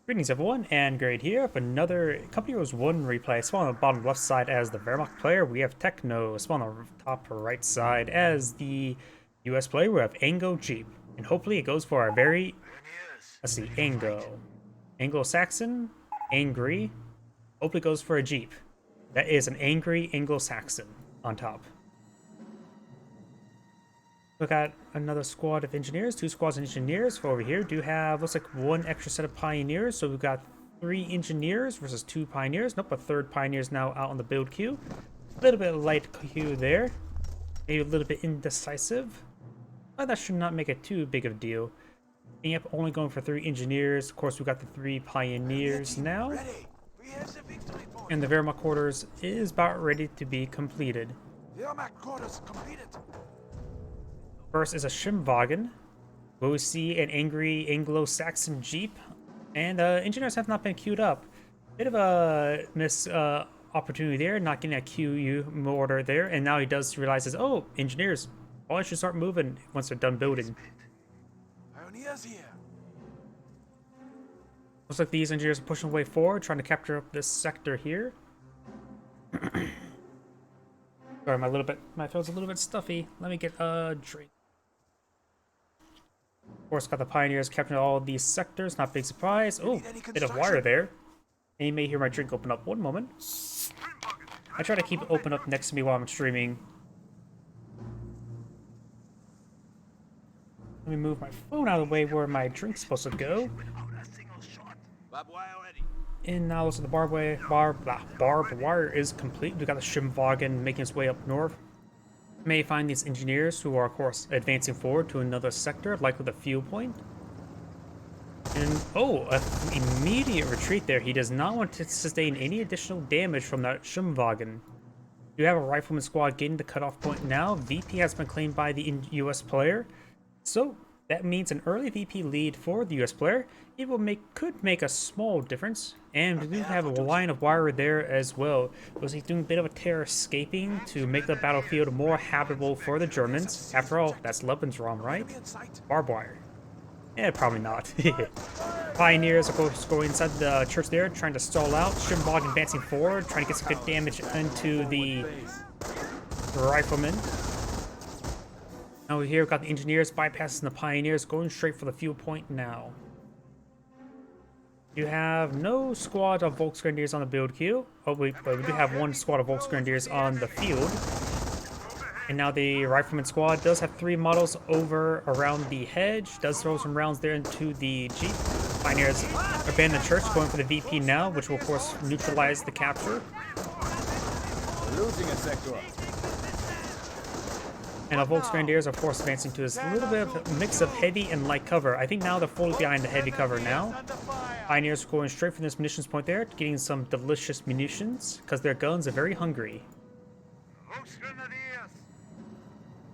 Greetings everyone, and Grade here for another Company Heroes 1 replay. Spawn on the bottom left side as the Wehrmacht player, we have Techno. Spawn on the top right side as the US player, we have AngoJeep. And hopefully it goes for our very, let's see, Anglo-Saxon, angry, hopefully it goes for a Jeep. That is an angry Anglo-Saxon on top. We got another squad of engineers, 2 squads of engineers for over here. Do have, looks like 1 extra set of pioneers. So we've got 3 engineers versus 2 pioneers. Nope, a 3rd pioneer's now out on the build queue. A little bit light queue there. Maybe a little bit indecisive. But that should not make it too big of a deal. Yep, only going for 3 engineers. Of course, we've got the 3 pioneers now. And the Wehrmacht quarters is about ready to be completed. Wehrmacht quarters completed. First is a Schimwagen. We see an angry Anglo-Saxon Jeep, and engineers have not been queued up. Bit of a miss opportunity there, not getting a QU order there, and now he does realize, oh, engineers, I should start moving once they're done building. Pioneers here. Looks like these engineers are pushing way forward, trying to capture up this sector here. Sorry, my throat's a little bit stuffy. Let me get a drink. Of course, got the pioneers capturing all these sectors. Not big surprise. Oh, bit of wire there. And you may hear my drink open up. One moment. I try to keep it open up next to me while I'm streaming. Let me move my phone out of the way where my drink's supposed to go. And now looks like the barbed wire is complete. We got the Schimwagen making its way up north. May find these engineers who are, of course, advancing forward to another sector, likely the fuel point. And, oh, an immediate retreat there. He does not want to sustain any additional damage from that Schimwagen. You have a rifleman squad getting the cutoff point now. VP has been claimed by the US player. So, that means an early VP lead for the US player. It could make a small difference. And we do have a line of wire there as well. Was he doing a bit of a terror escaping to make the battlefield more habitable for the Germans? After all, that's Lebensraum, right? Barbed wire. Eh, probably not. Pioneers, of course, going inside the church there, trying to stall out. Schimwagen advancing forward, trying to get some good damage into the riflemen. Now here we've got the engineers bypassing the pioneers, going straight for the fuel point now. You have no squad of Volksgrenadiers on the build queue. Oh, but we do have 1 squad of Volksgrenadiers on the field. And now the Rifleman squad does have 3 models over around the hedge. Does throw some rounds there into the Jeep. Pioneers abandon the church, going for the VP now, which will of course neutralize the capture. We're losing a sector. And our Volksgrenadiers, of course, advancing to this little bit of a mix of heavy and light cover. I think now they're fully behind the heavy cover now. Pioneers going straight from this munitions point there, getting some delicious munitions, because their guns are very hungry.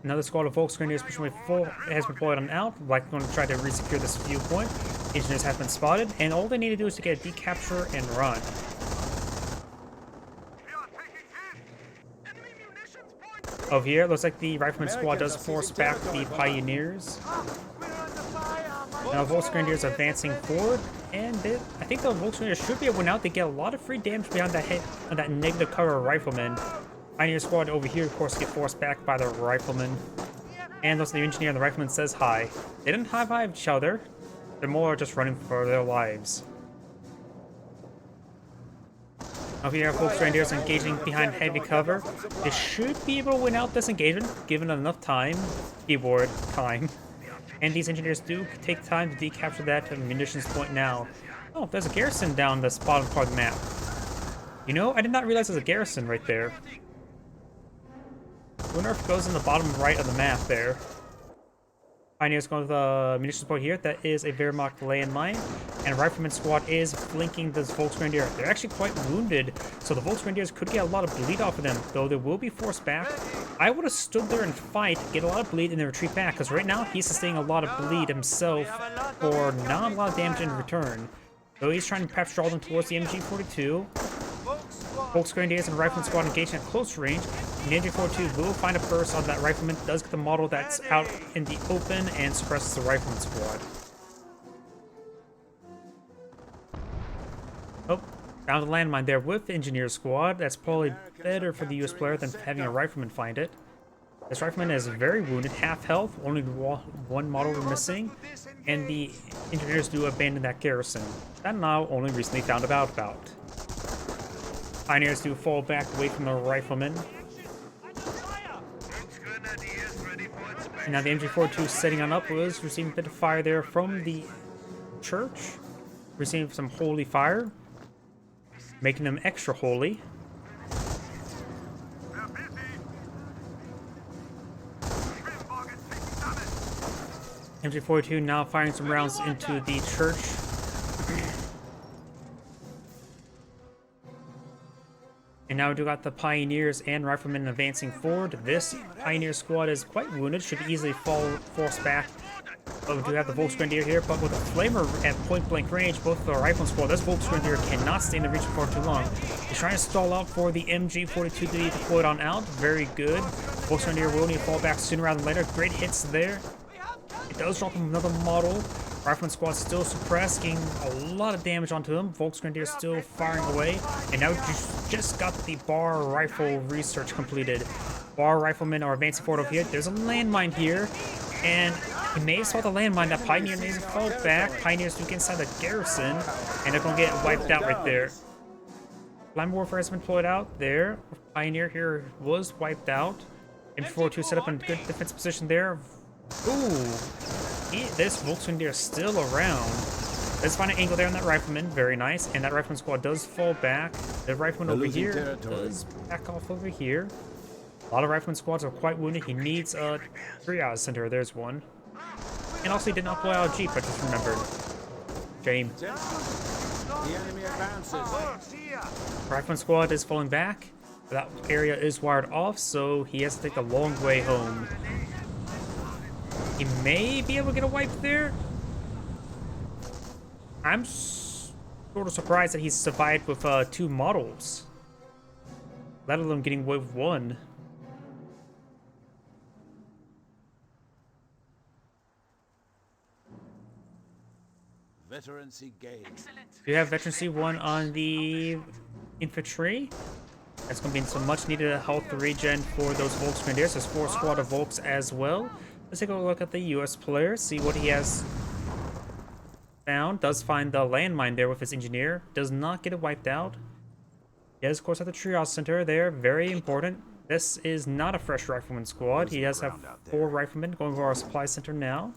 Another squad of Volksgrenadiers pushing way full has been deployed on out, like going to try to resecure this fuel point. Engineers have been spotted, and all they need to do is to get a decapture and run. Over here, it looks like the Rifleman squad does force back the Pioneers. Now Volksgrenadiers advancing forward, and I think the Volksgrenadiers should be able to win out. They get a lot of free damage behind that hit on that negative cover Rifleman. Pioneer squad over here, of course, get forced back by the Rifleman. And looks like the engineer and the Rifleman says hi. They didn't high-five each other. They're more just running for their lives. Over here, Volksgrenadiers engaging behind heavy cover. They should be able to win out this engagement, given enough time. Keyboard time. And these engineers do take time to decapture that munitions point now. Oh, there's a garrison down this bottom part of the map. You know, I did not realize there's a garrison right there. I wonder if it goes in the bottom right of the map there. Pioneers going to the munitions point here. That is a Wehrmacht landmine. And Rifleman squad is flanking this Volksgrenadier. They're actually quite wounded, so the Volksgrenadiers could get a lot of bleed off of them, though they will be forced back. I would have stood there and fight, get a lot of bleed, and then retreat back, because right now he's sustaining a lot of bleed himself for not a lot of damage in return. Though he's trying to perhaps draw them towards the MG42. Volksgrenadiers and Rifleman squad engaging at close range. The MG42 will find a burst on that Rifleman, does get the model that's out in the open, and suppresses the Rifleman squad. Oh, found a landmine there with the engineer squad. That's probably better for the US player than having a rifleman find it. This rifleman is very wounded, half health, only one model missing, and the engineers do abandon that garrison. That now only recently found about. Pioneers do fall back away from the riflemen. And now the MG42 setting on up was receiving a bit of fire there from the church, receiving some holy fire, making them extra holy. MG42 now firing some rounds into the church. And now we do got the Pioneers and Riflemen advancing forward. This Pioneer squad is quite wounded, should easily force back. But we do have the Volksgrenadier here, but with a Flamer at point-blank range, both the Rifleman squad, this Volksgrenadier cannot stay in the region for too long. He's trying to stall out for the MG42 to be deployed on out. Very good. Volksgrenadier will need to fall back sooner rather than later. Great hits there. It does drop him another model. Rifleman squad still suppressed, getting a lot of damage onto him. Volksgrenadier still firing away. And now we just got the Bar Rifle research completed. Bar Riflemen are advancing forward over here. There's a landmine here. And he may have saw the landmine. That Pioneer needs to fall back. Pioneers do get inside the garrison. And they're going to get wiped out right there. Land Warfare has been deployed out there. Pioneer here was wiped out. MG42 set up in good defense position there. Ooh, this Volksgrenadier is still around. Let's find an angle there on that Rifleman. Very nice. And that Rifleman squad does fall back. The Rifleman over here does back off over here. A lot of Rifleman squads are quite wounded. He needs a triage center. There's one. And also he did not pull out a Jeep, I just remembered. Shame. The enemy advances. Rifleman squad is falling back. That area is wired off, so he has to take a long way home. He may be able to get a wipe there. I'm sort of surprised that he's survived with 2 models, let alone getting away with 1. Veterancy gained. We have veterancy 1 on the infantry. That's going to be some much needed health regen for those Volksgrenadiers. There's 4 squad of Volks as well. Let's take a look at the US player, see what he has found. Does find the landmine there with his engineer. Does not get it wiped out. He does, of course, have the triage center there. Very important. This is not a fresh Rifleman squad. He does have 4 Riflemen going for our supply center now.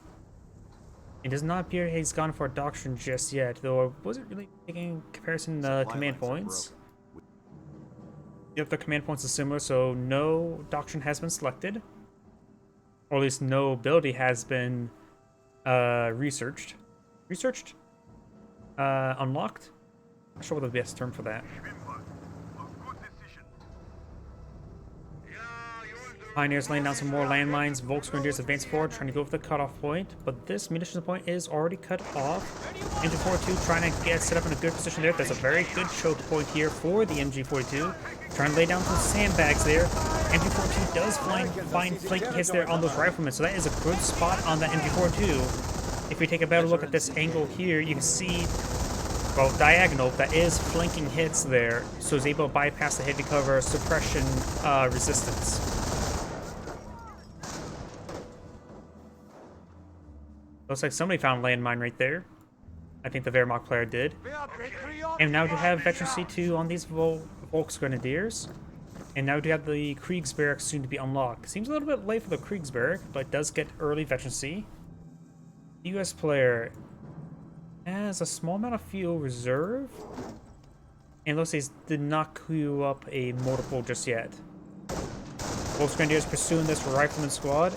It does not appear he's gone for a doctrine just yet, though I wasn't really taking comparison command points. Yep, the command points are similar, so no doctrine has been selected. Or at least no ability has been researched. Unlocked? Not sure what the best term for that. Pioneers laying down some more landmines. Volksgrenadiers advance forward, trying to go for the cutoff point. But this munitions point is already cut off. MG42 trying to get set up in a good position there. There's a very good choke point here for the MG42. Trying to lay down some sandbags there. MG42 does find flanking hits there on those riflemen, so that is a good spot on that MG42. If we take a better look at this angle here, you can see, well, diagonal, that is flanking hits there, so he's able to bypass the heavy cover suppression resistance. Looks like somebody found a landmine right there. I think the Wehrmacht player did. And now we have veterancy 2 on these Volksgrenadiers. And now we do have the Kriegsbarrack soon to be unlocked. Seems a little bit late for the Kriegsbarrack, but it does get early veterancy. The US player has a small amount of fuel reserve. And looks like he did not queue up a mortar pool just yet. Volksgrenadiers pursuing this Rifleman squad.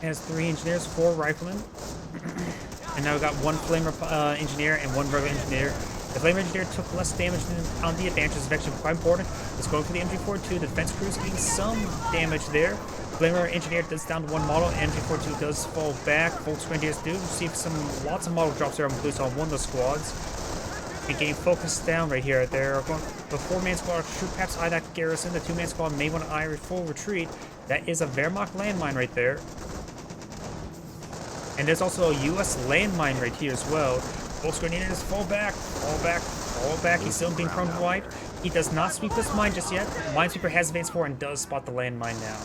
Has 3 engineers, 4 riflemen. And now we've got 1 flamer engineer and 1 regular engineer. The flamer engineer took less damage than on the advantage. It's actually quite important. It's going for the MG42. The defense crew is getting some damage there. Flamer engineer does down to 1 model. MG42 does fall back. Volksgrenadiers do receive lots of model drops there on boost on 1 of the squads. And getting focused down right here. They're going, the 4-man squad should perhaps eye that garrison. The 2-man squad may want to eye a full retreat. That is a Wehrmacht landmine right there. And there's also a U.S. landmine right here as well. Volksgrenadiers, fall back, fall back, fall back. He's still being prone to wiped. He does not sweep this mine just yet. Minesweeper has advanced forward and does spot the landmine now.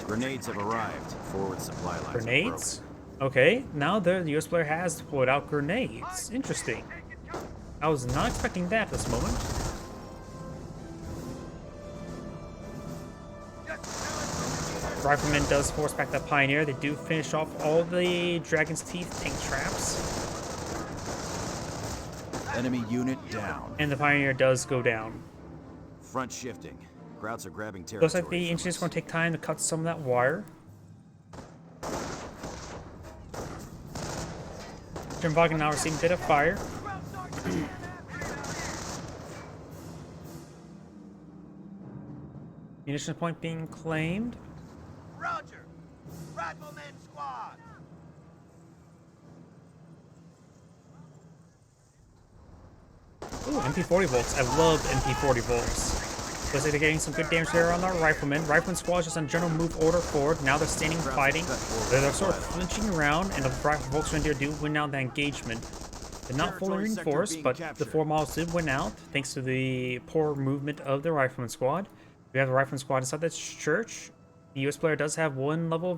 Grenades have arrived. Forward supply lines. Grenades? Okay, now the US player has put out grenades. Interesting. I was not expecting that this moment. Rifleman does force back the Pioneer. They do finish off all the Dragon's Teeth tank traps. Enemy unit down. And the Pioneer does go down. Front shifting. Krauts are grabbing territory. Looks like the engineers are going to take time to cut some of that wire. Jimvagen now receiving a bit of fire. Munition point being claimed. Roger. Rifleman squad. Ooh, MP40 Volks. I love MP40 Volks. Looks like they're getting some good damage there on our Riflemen. Rifleman squad is just on general move order forward. Now they're standing fighting. They're sort of flinching around, and the Volksgrenadier do win out the engagement. They're not fully reinforced, but the 4 models did win out, thanks to the poor movement of the Rifleman squad. We have the Rifleman squad inside this church. The US player does have one level,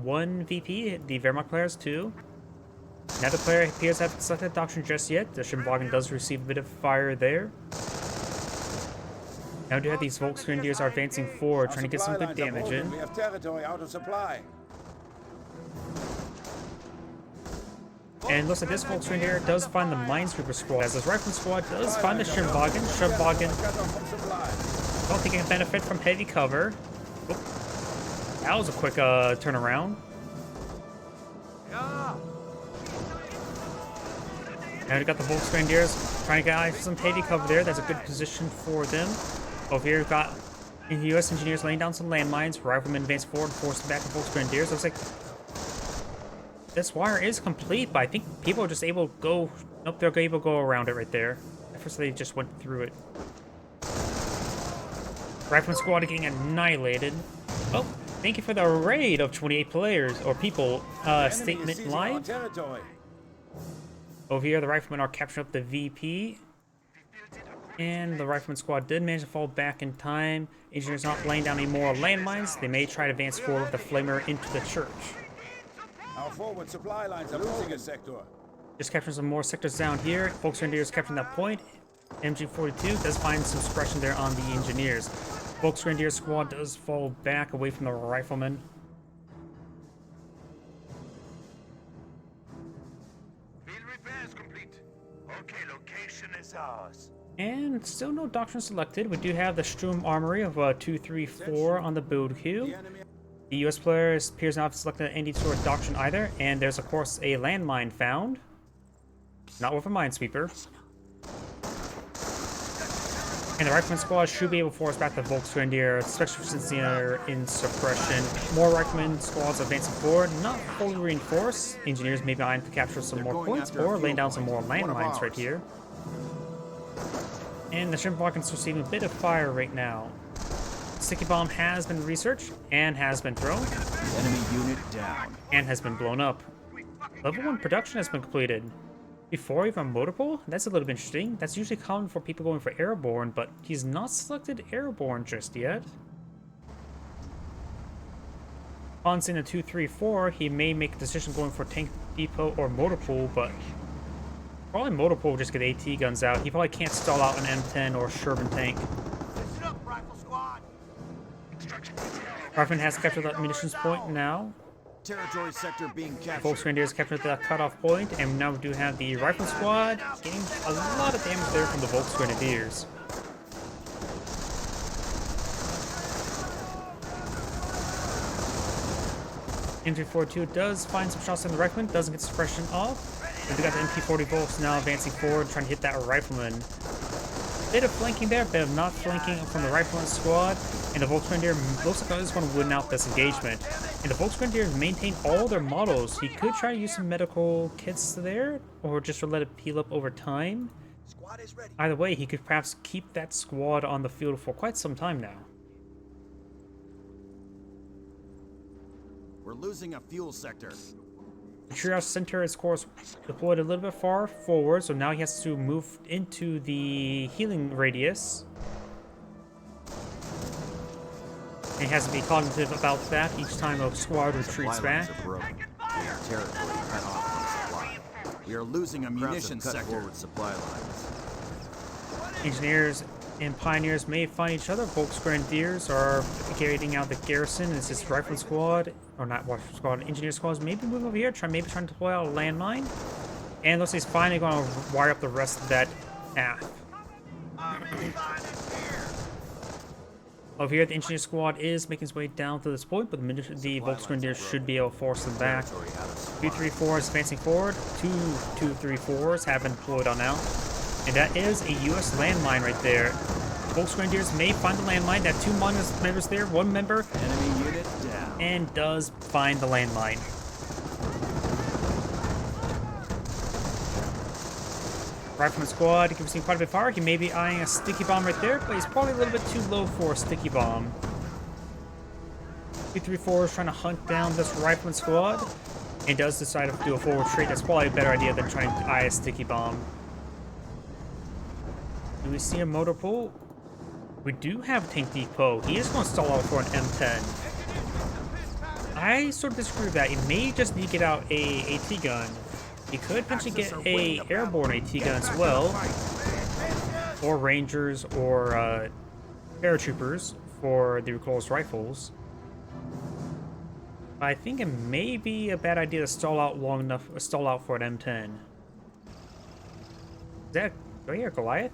one VP. The Wehrmacht player has 2. Neither player appears to have selected doctrine just yet. The Schimwagen does receive a bit of fire there. Now we do have these Volksgrenadiers are advancing forward, trying to get some good damage in. We have territory out of supply. And looks like this Volksgrenadier does find the Minesweeper squad, as this Rifleman squad does find the Schimwagen. Schimwagen don't think it can benefit from heavy cover. Oop. That was a quick turnaround. Now we got the Volksgrenadiers trying to get some heavy cover there. That's a good position for them. Over here we've got US engineers laying down some landmines. Riflemen advance forward, forcing back the Volksgrenadiers. Looks like this wire is complete, but I think people are just able to go. Nope, they're able to go around it right there. At first they just went through it. Rifleman squad getting annihilated. Oh, thank you for the raid of 28 players or people. Statement live. Over here, the Riflemen are capturing up the VP. And the Rifleman squad did manage to fall back in time. Engineers not laying down any more landmines. They may try to advance forward with the Flamer into the church. Our forward supply lines are losing a sector. Just capturing some more sectors down here. Volksgrenadiers capturing that point. MG42 does find some suppression there on the engineers. Volksgrenadier squad does fall back away from the Riflemen. Field repairs complete. Okay, location is ours. And still no doctrine selected. We do have the Sturm Armory of 234 on the build queue. The US player appears not to have selected any sort of doctrine either, and there's of course a landmine found. Not with a minesweeper. And the Rifleman squad should be able to force back the Volksgrenadier, especially since they are in suppression. More Rifleman squads advancing forward, not fully reinforced. Engineers may be behind to capture some more points, or laying down some more landmines right here. And the Schimwagen is receiving a bit of fire right now. Sticky Bomb has been researched, and has been thrown. Enemy unit down. And has been blown up. Level 1 production has been completed. Before even motorpool? That's a little bit interesting. That's usually common for people going for airborne, but he's not selected airborne just yet. On seeing the 234, he may make a decision going for tank depot or motorpool, but probably motorpool will just get AT guns out. He probably can't stall out an M10 or Sherman tank. Listen up, rifle squad. Rifleman has captured that munitions point now. Territory sector being captured. Volksgrenadiers captured that cutoff point, and now we do have the Rifleman squad getting a lot of damage there from the Volksgrenadiers. MP42 does find some shots in the Rifleman, doesn't get suppression off. And we got the MP40 Volks now advancing forward, trying to hit that Rifleman. Bit of flanking there, bit of not flanking from the Rifleman squad, and the Volksgrenadier looks like he's going to win out this engagement. And the Volksgrenadiers maintain all their models. He could try to use some medical kits there, or just let it heal up over time. Squad is ready. Either way, he could perhaps keep that squad on the field for quite some time now. We're losing a fuel sector. The triage center is, of course, deployed a little bit far forward, so now he has to move into the healing radius. And he has to be cognitive about that each time a squad retreats back. We are losing a munitions sector. Supply lines. Engineers and pioneers may find each other. Volk's Grenadiers are carrying out the garrison. It's this rifle squad, or not rifle squad, engineer squads. Maybe move over here, trying to deploy out a landmine. And looks like he's finally going to wire up the rest of that path. Over here, the engineer squad is making its way down to this point, but the Volk's Grenadiers should be able to force them back. 234 is advancing forward. 234s have been deployed on out. And that is a U.S. landmine right there. Volk's Grenadiers may find the landmine. That 2 members there, 1 member, Enemy unit down. and does find the landmine. Rifleman squad gives him quite a bit of fire. He may be eyeing a sticky bomb right there, but he's probably a little bit too low for a sticky bomb. 234 is trying to hunt down this rifleman squad, and does decide to do a forward retreat. That's probably a better idea than trying to eye a sticky bomb. Do we see a motor pool? We do have a tank depot. He is going to stall out for an M10. I sort of disagree with that. He may just need to get out a AT gun. He could potentially get a airborne AT gun as well, or Rangers, or paratroopers for the recoilless rifles. I think it may be a bad idea to stall out long enough, stall out for an M10. Is that a Goliath?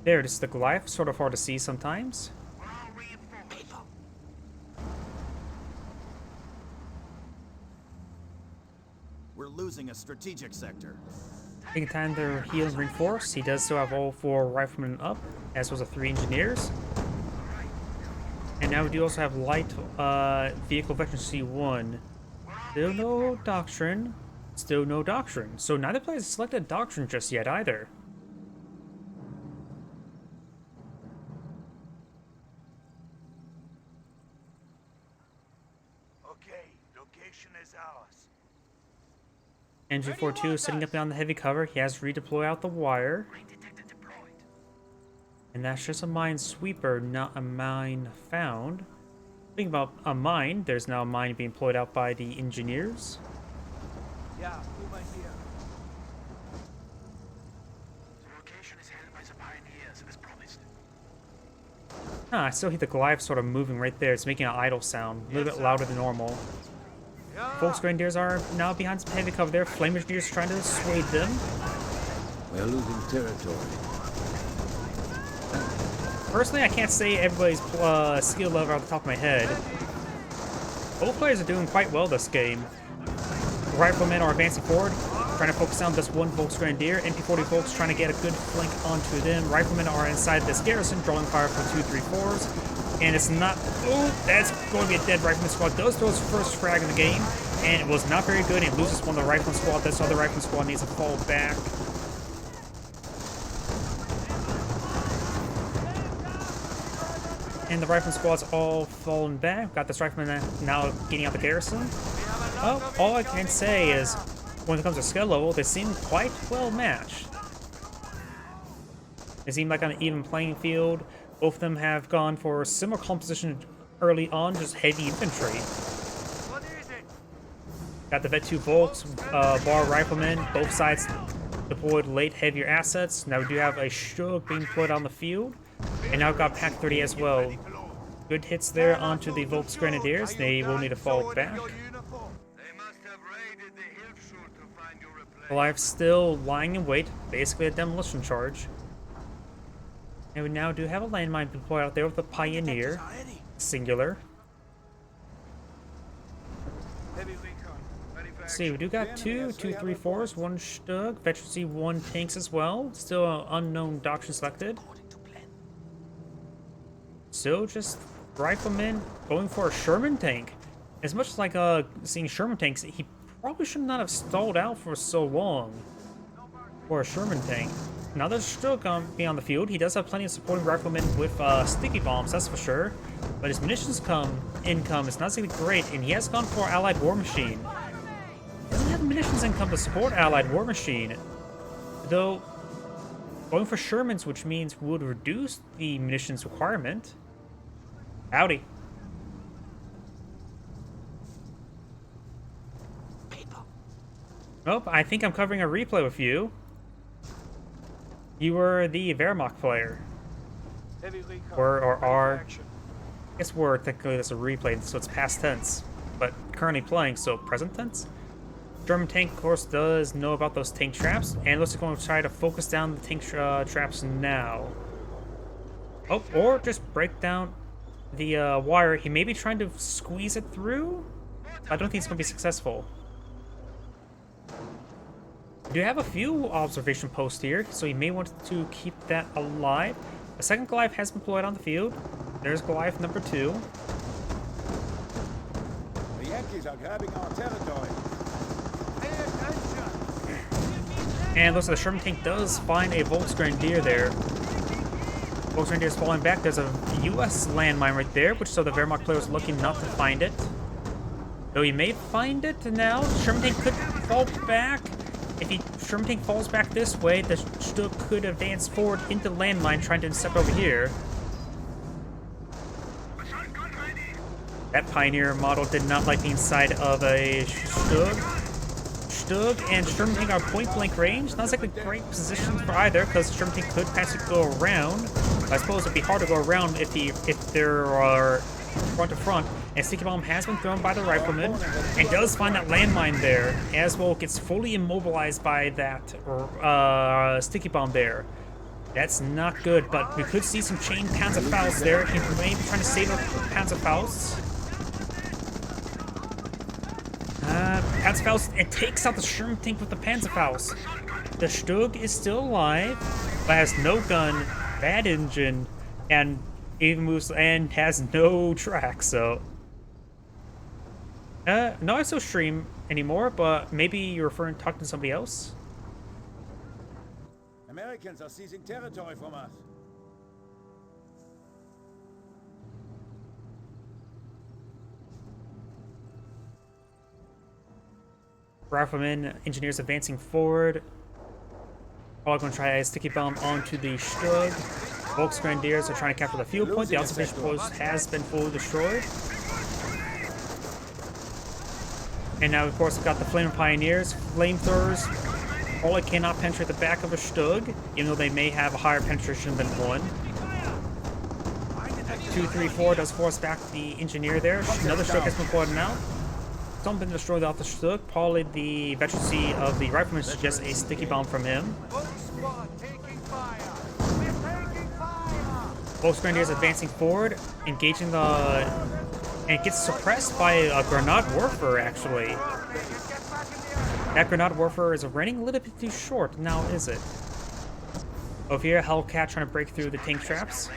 There, this is the Goliath. Sort of hard to see sometimes. We're losing a strategic sector. Taking time to heal and reinforce. He does still have all 4 riflemen up, as well as the 3 engineers. And now we do also have light vehicle veteran C1. Still no doctrine. Still no doctrine. So neither player has selected doctrine just yet either. Okay, location is ours. NG42 is sitting up on the heavy cover. He has redeployed out the wire. Mine detector deployed. And that's just a mine sweeper, not a mine found. Think about a mine. There's now a mine being deployed out by the engineers. Yeah, over here. The location is held by the pioneers as promised. I still hear the Goliath sort of moving right there. It's making an idle sound, a little bit louder than normal. Volk's Grenadiers are now behind some heavy cover there. Flame Engineers trying to dissuade them. We're losing territory. Personally, I can't say everybody's skill level off the top of my head. Both players are doing quite well this game. The Riflemen are advancing forward, trying to focus on this 1 Volk's Grenadier. MP40 Volks trying to get a good flank onto them. Riflemen are inside this garrison, drawing fire from 234s. And it's not... Oh, that's going to be a dead Rifleman squad. Does throw his first frag in the game, and it was not very good. He loses one of the Rifleman squad. This other Rifleman squad needs to fall back. And the Rifleman squad's all fallen back. Got this Rifleman now getting out the garrison. Well, all I can say is, when it comes to skill level, they seem quite well matched. They seem like on an even playing field. Both of them have gone for similar composition early on, just heavy infantry. What is it? Got the Vet 2 Volks, Bar Riflemen, both sides deployed late heavier assets. Now we do have a Shug being deployed on the field. And now we've got Pack 30 as well. Good hits there onto the Volk's Grenadiers. They will need to fall back. They must have raided the Hilfsschule to find your replacement. Goliath's still lying in wait, basically a demolition charge. And we now do have a landmine deployed out there with a Pioneer, singular. Let's see, we do got 2 234s, 1 Stug, Veteran C1 tanks as well. Still an unknown doctrine selected. Still just Riflemen going for a Sherman tank. As much as like seeing Sherman tanks, he probably should not have stalled out for so long for a Sherman tank. now there's still going to be on the field. He does have plenty of supporting riflemen with sticky bombs, that's for sure. But his munitions income is not exactly great, and he has gone for Allied War Machine. He doesn't have the munitions income to support Allied War Machine, though going for Shermans, which means would reduce the munitions requirement. Howdy. Nope, I think I'm covering a replay with you. You were the Wehrmacht player. Or are. I guess we're technically that's a replay, so it's past tense. But currently playing, so present tense. German tank, of course, does know about those tank traps, and looks like going to try to focus down the tank traps now. Oh, or just break down the wire. He may be trying to squeeze it through. I don't think it's going to be successful. We do have a few observation posts here, so you may want to keep that alive. A second Goliath has been deployed on the field. There's Goliath number 2. The Yankees are grabbing our territory. And looks like the Sherman tank does find a Volksgrenadier there. Volksgrenadier is falling back. There's a US landmine right there, which so the Wehrmacht player was lucky not to find it. Though he may find it now. Sherman tank could fall back. If Sherman tank falls back this way, the Stug could advance forward into the landmine, trying to intercept over here. That Pioneer model did not like the inside of a Stug. Stug and Sherman tank are point-blank range. Not exactly great positions for either, because Sherman tank could possibly go around. I suppose it'd be hard to go around if there are front to front. And sticky bomb has been thrown by the rifleman, and does find that landmine there. As well, gets fully immobilized by that sticky bomb there. That's not good, but we could see some chain Panzerfaust there. He may be trying to save up Panzerfaust. Panzerfaust, it takes out the Sherman tank with the Panzerfaust. The Stug is still alive, but has no gun, bad engine, and even moves and has no track, so. No, I still stream anymore, but maybe you're talking to somebody else? Americans are seizing territory from us. Riflemen, engineers advancing forward. Probably going to try a sticky bomb onto the Stug. Volksgrenadiers are trying to capture the field point. The observation post has been fully destroyed. And now, of course, we've got the Flame Pioneers, flamethrowers. Probably cannot penetrate the back of a Stug, even though they may have a higher penetration than 1. 2, 3, 4 does force back the engineer there. Another Stug has been flooded out. Some been destroyed off the Stug. Probably the veterancy of the rifleman suggests a sticky bomb from him. Volksgrenadiers advancing forward, engaging the... And it gets suppressed by a Grenade Warfare, actually. That Grenade Warfare is running a little bit too short, now is it? Over here, Hellcat trying to break through the tank traps.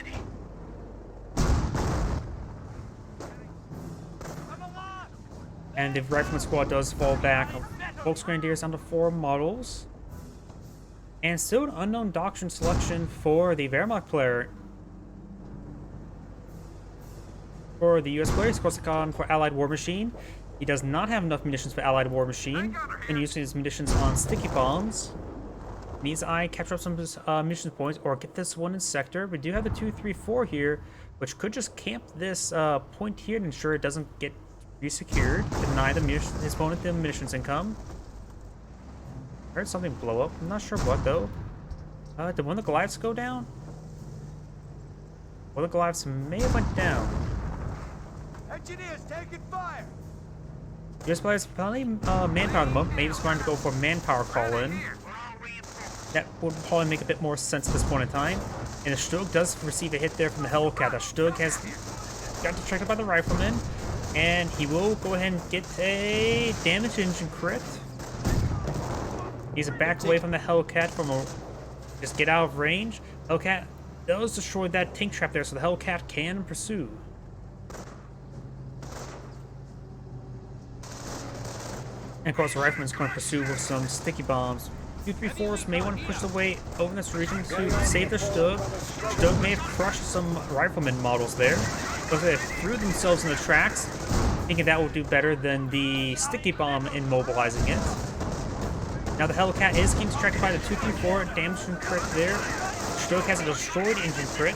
And the Rifleman Squad does fall back. Volksgrenadiers down to 4 models. And still an unknown doctrine selection for the Wehrmacht player. For the US player, he's of gone for Allied War Machine. He does not have enough munitions for Allied War Machine, and using his munitions on sticky bombs. Needs I capture up some of his munitions points, or get this one in sector. We do have the 2, 3, 4 here, which could just camp this point here to ensure it doesn't get resecured. Deny the his opponent the munitions income. I heard something blow up. I'm not sure what though. Did one of the Goliaths go down? One of the Goliaths may have went down. Engineers taking fire. US players probably manpower at the moment. Maybe he's going to go for manpower call-in. That would probably make a bit more sense at this point in time. And the Stug does receive a hit there from the Hellcat. The Stug has got distracted by the rifleman, and he will go ahead and get a damage engine crit. He's a back away from the Hellcat from a just get out of range. Hellcat does destroy that tank trap there, so the Hellcat can pursue. And of course, the rifleman's going to pursue with some sticky bombs. 234s may want to push the way over this region to save their Stug. Stug may have crushed some rifleman models there, but they threw themselves in the tracks, thinking that would do better than the sticky bomb immobilizing it. Now the Hellcat is getting distracted by the 234, damage from crit there. Stug has a destroyed engine crit.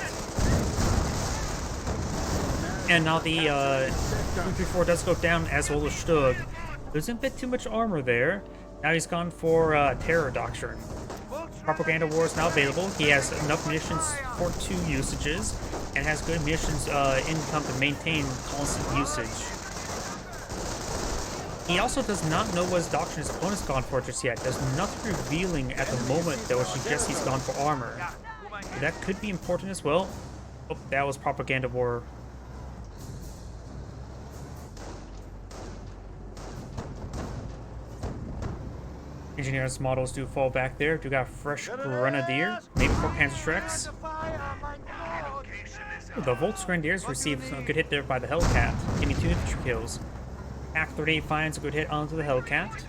And now the 234 does go down as well as Stug. There's a bit too much armor there. Now he's gone for Terror Doctrine. Propaganda War is now available. He has enough munitions for 2 usages and has good munitions income to maintain constant usage. He also does not know what his doctrine his opponent's gone for just yet. There's nothing revealing at the moment that would suggest he's gone for armor. That could be important as well. Oh, that was Propaganda War. Engineers models do fall back there. Do got fresh Grenadier, maybe 4 Panzerschrecks. The Volksgrenadiers receive a good hit there by the Hellcat, getting 2 infantry kills. Ak-38 finds a good hit onto the Hellcat.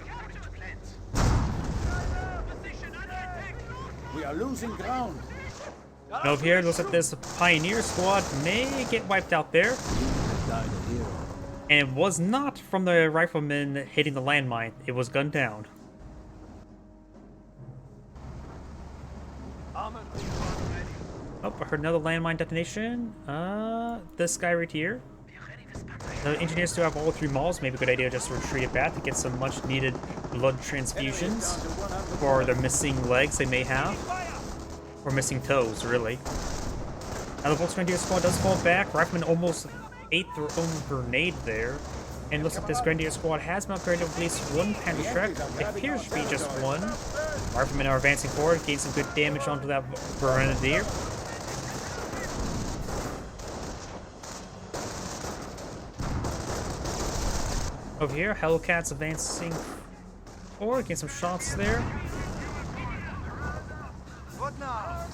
We are losing ground. And over here, it looks like this Pioneer squad may get wiped out there. And it was not from the riflemen hitting the landmine. It was gunned down. Oh, I heard another landmine detonation. This guy right here. The engineers still have all 3 malls. Maybe a good idea just to retreat it back to get some much needed blood transfusions for their missing legs they may have. Or missing toes, really. Now the Volksgrenadier squad does fall back. Rifleman almost ate their own grenade there. And it looks like this Grenadier squad has been upgraded with at least 1 Panzerschreck. It appears to be just 1. Riflemen are advancing forward, getting some good damage onto that Grenadier. Over here, Hellcat's advancing forward, getting some shots there.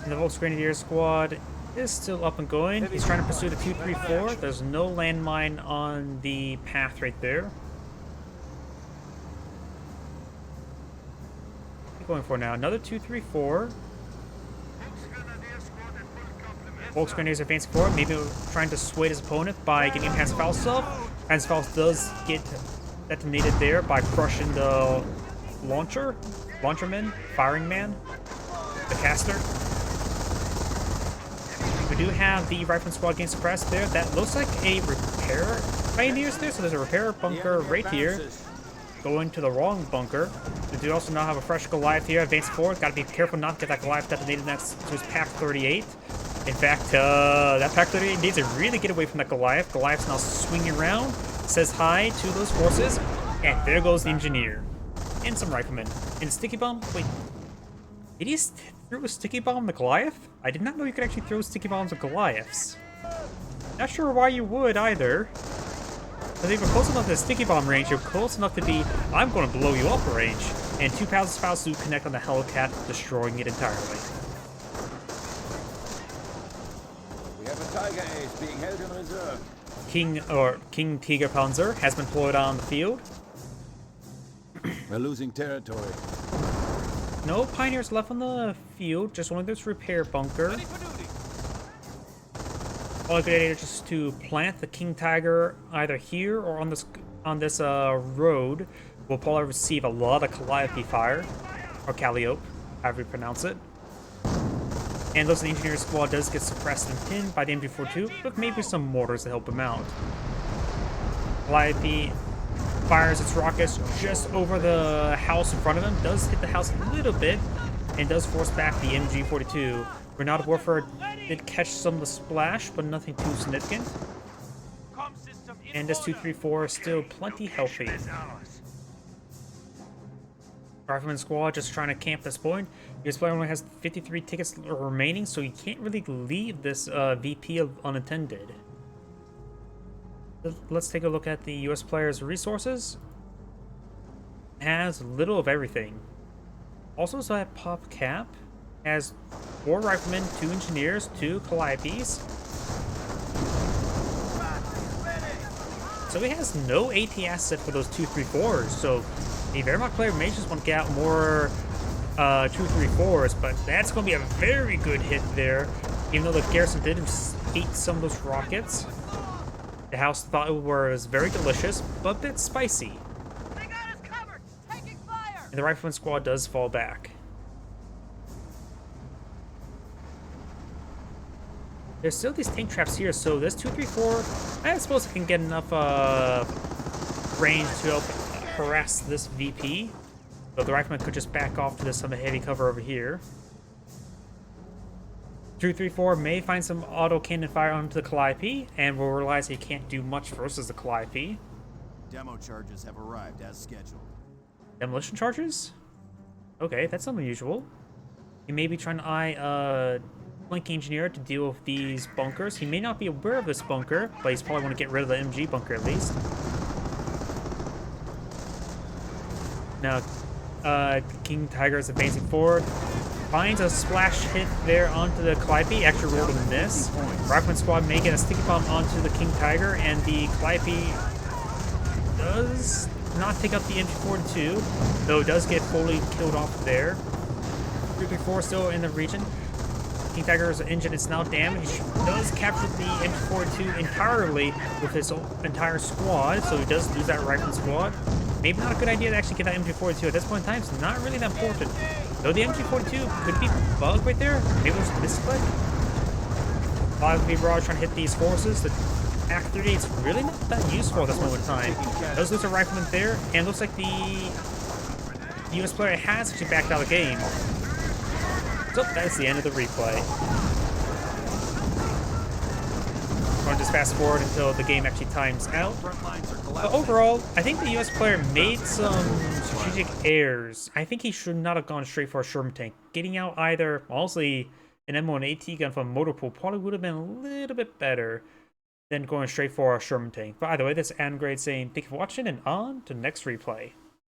And the Volksgrenadier squad is still up and going. He's trying to pursue the 234. There's no landmine on the path right there. What are you going for now? Another 234. Volksgrenadiers advancing forward, maybe trying to sway his opponent by getting past Faust up. And Faust does get detonated there by crushing the launcherman, firing man, the caster. We do have the rifleman squad getting suppressed there. That looks like a repair pioneers there, so there's a repair bunker right here. Going to the wrong bunker. We do also now have a fresh Goliath here, advancing forward. Gotta be careful not to get that Goliath detonated next to his Pak-38. In fact, that Pak-38 needs to really get away from that Goliath. Goliath's now swinging around, says hi to those forces, and there goes the engineer. And some riflemen. And a sticky bomb? Wait, did he throw a sticky bomb at Goliath? I did not know you could actually throw sticky bombs at Goliaths. Not sure why you would either. Because if you're close enough to the sticky bomb range, you're close enough to be, I'm going to blow you up range. And 2 Panzerfaust do connect on the Hellcat, destroying it entirely. We have a Tiger Ace being held in reserve. King Tiger Panzer has been deployed on the field. We're losing territory. No pioneers left on the field, just one of this repair bunker. All a good idea is just to plant the King Tiger either here or on this road. We'll probably receive a lot of Calliope fire, or Calliope, however you pronounce it. And those engineer squad does get suppressed and pinned by the MG42, but maybe some mortars to help him out. Calliope fires its rockets just over the house in front of him, does hit the house a little bit, and does force back the MG42. Grenade Warfare did catch some of the splash, but nothing too significant. And this 234 is still plenty healthy. Rifleman squad just trying to camp this point. This player only has 53 tickets remaining, so you can't really leave this VP unattended. Let's take a look at the US player's resources. Has little of everything. Also, so at Pop Cap has 4 riflemen, 2 engineers, 2 Calliopes. So he has no AT asset for those 234s. So the Wehrmacht player may just want to get out more 234s, but that's going to be a very good hit there. Even though the garrison did eat some of those rockets. The house thought it was very delicious, but a bit spicy. They got us covered! Taking fire! And the rifleman squad does fall back. There's still these tank traps here, so this 234, I suppose it can get enough range to help harass this VP. So the rifleman could just back off to this some heavy cover over here. 234 may find some auto cannon fire onto the Calliope, and will realize he can't do much versus the Calliope. Demo charges have arrived as scheduled. Demolition charges? Okay, that's unusual. He may be trying to eye flanking engineer to deal with these bunkers. He may not be aware of this bunker, but he's probably want to get rid of the MG bunker at least. Now, King Tiger is advancing forward. Finds a splash hit there onto the Calliope, actually rolled a miss. Rifleman squad may get a sticky bomb onto the King Tiger, and the Calliope does not take out the MG42, though it does get fully killed off there. 334 still in the region. King Tiger's engine is now damaged. He does capture the MG42 entirely with his entire squad, so he does lose that rifleman squad. Maybe not a good idea to actually get that MG42 at this point in time. It's not really that important. Though the MG42 could be bugged right there. Maybe it was a misclick. A lot of the Mirage trying to hit these forces. The ACT-38 is really not that useful at this moment in time. Does lose a rifleman there, and looks like the US player has actually backed out of the game. So that's the end of the replay. I'm going to just fast forward until the game actually times out. But overall, I think the US player made some strategic errors. I think he should not have gone straight for a Sherman tank. Getting out either, honestly, an M1 AT gun from motor pool probably would have been a little bit better than going straight for a Sherman tank. But either way, this is AngoJeep saying thank you for watching, and on to the next replay.